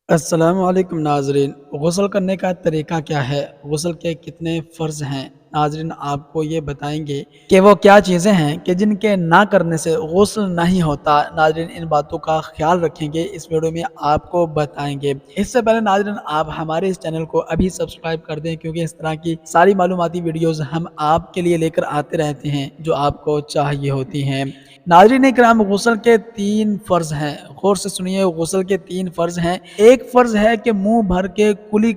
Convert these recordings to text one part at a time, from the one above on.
السلام علیکم ناظرین، غسل کرنے کا طریقہ کیا ہے؟ غسل کے کتنے فرض ہیں؟ ناظرین آپ کو یہ بتائیں گے کہ وہ کیا چیزیں ہیں کہ جن کے نہ کرنے سے غسل نہیں ہوتا۔ ناظرین ان باتوں کا خیال رکھیں گے، اس ویڈیو میں آپ کو بتائیں گے۔ اس سے پہلے ناظرین آپ ہمارے اس چینل کو ابھی سبسکرائب کر دیں، کیونکہ اس طرح کی ساری معلوماتی ویڈیوز ہم آپ کے لیے لے کر آتے رہتے ہیں جو آپ کو چاہیے ہوتی ہیں۔ ناظرین اکرام، غسل کے 3 فرض ہیں، غور سے سنیے۔ غسل کے 3 فرض ہیں۔ ایک فرض ہے کہ منہ بھر کے کلی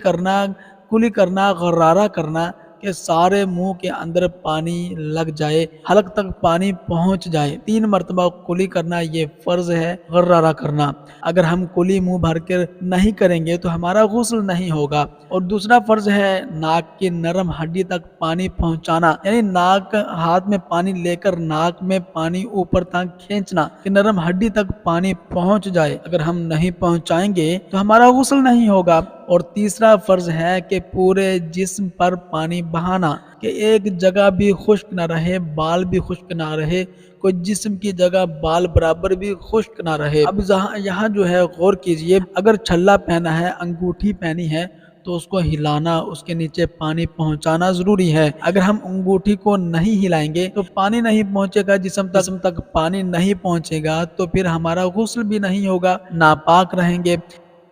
کرنا، غرارہ کرنا کہ سارے منہ کے اندر پانی لگ جائے، حلق تک پانی پہنچ جائے۔ 3 مرتبہ کلی کرنا یہ فرض ہے، غرارہ کرنا۔ اگر ہم کلی منہ بھر کے نہیں کریں گے تو ہمارا غسل نہیں ہوگا۔ اور دوسرا فرض ہے ناک کی نرم ہڈی تک پانی پہنچانا، یعنی ناک ہاتھ میں پانی لے کر ناک میں پانی اوپر تک کھینچنا کہ نرم ہڈی تک پانی پہنچ جائے۔ اگر ہم نہیں پہنچائیں گے تو ہمارا غسل نہیں ہوگا۔ اور تیسرا فرض ہے کہ پورے جسم پر پانی بہانا، کہ ایک جگہ بھی خشک نہ رہے، بال بھی خشک نہ رہے، کوئی جسم کی جگہ بال برابر بھی خشک نہ رہے۔ اب یہاں جو ہے غور کیجئے، اگر چھلا پہنا ہے، انگوٹھی پہنی ہے تو اس کو ہلانا، اس کے نیچے پانی پہنچانا ضروری ہے۔ اگر ہم انگوٹھی کو نہیں ہلائیں گے تو پانی نہیں پہنچے گا، جسم تک پانی نہیں پہنچے گا تو پھر ہمارا غسل بھی نہیں ہوگا، ناپاک رہیں گے۔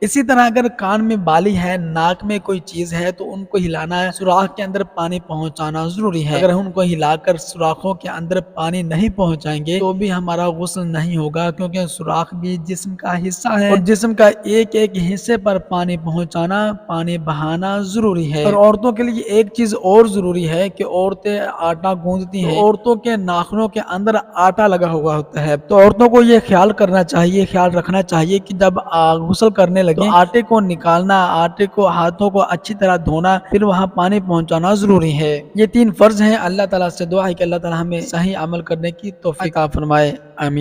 اسی طرح اگر کان میں بالی ہے، ناک میں کوئی چیز ہے تو ان کو ہلانا ہے، سوراخ کے اندر پانی پہنچانا ضروری ہے۔ اگر ان کو ہلا کر سوراخوں کے اندر پانی نہیں پہنچائیں گے تو بھی ہمارا غسل نہیں ہوگا، کیونکہ سوراخ بھی جسم کا حصہ ہے اور جسم کا ایک ایک حصے پر پانی پہنچانا، پانی بہانا ضروری ہے۔ اور عورتوں کے لیے ایک چیز اور ضروری ہے کہ عورتیں آٹا گوندتی ہیں، عورتوں کے ناخنوں کے اندر آٹا لگا ہوا ہوتا ہے، تو عورتوں کو یہ خیال کرنا چاہیے، خیال رکھنا چاہیے کہ جب غسل کرنے لگے تو آٹے کو نکالنا، آٹے کو، ہاتھوں کو اچھی طرح دھونا، پھر وہاں پانی پہنچانا ضروری ہے۔ یہ 3 فرض ہیں۔ اللہ تعالیٰ سے دعا ہے کہ اللہ تعالیٰ ہمیں صحیح عمل کرنے کی توفیق عطا فرمائے، آمین۔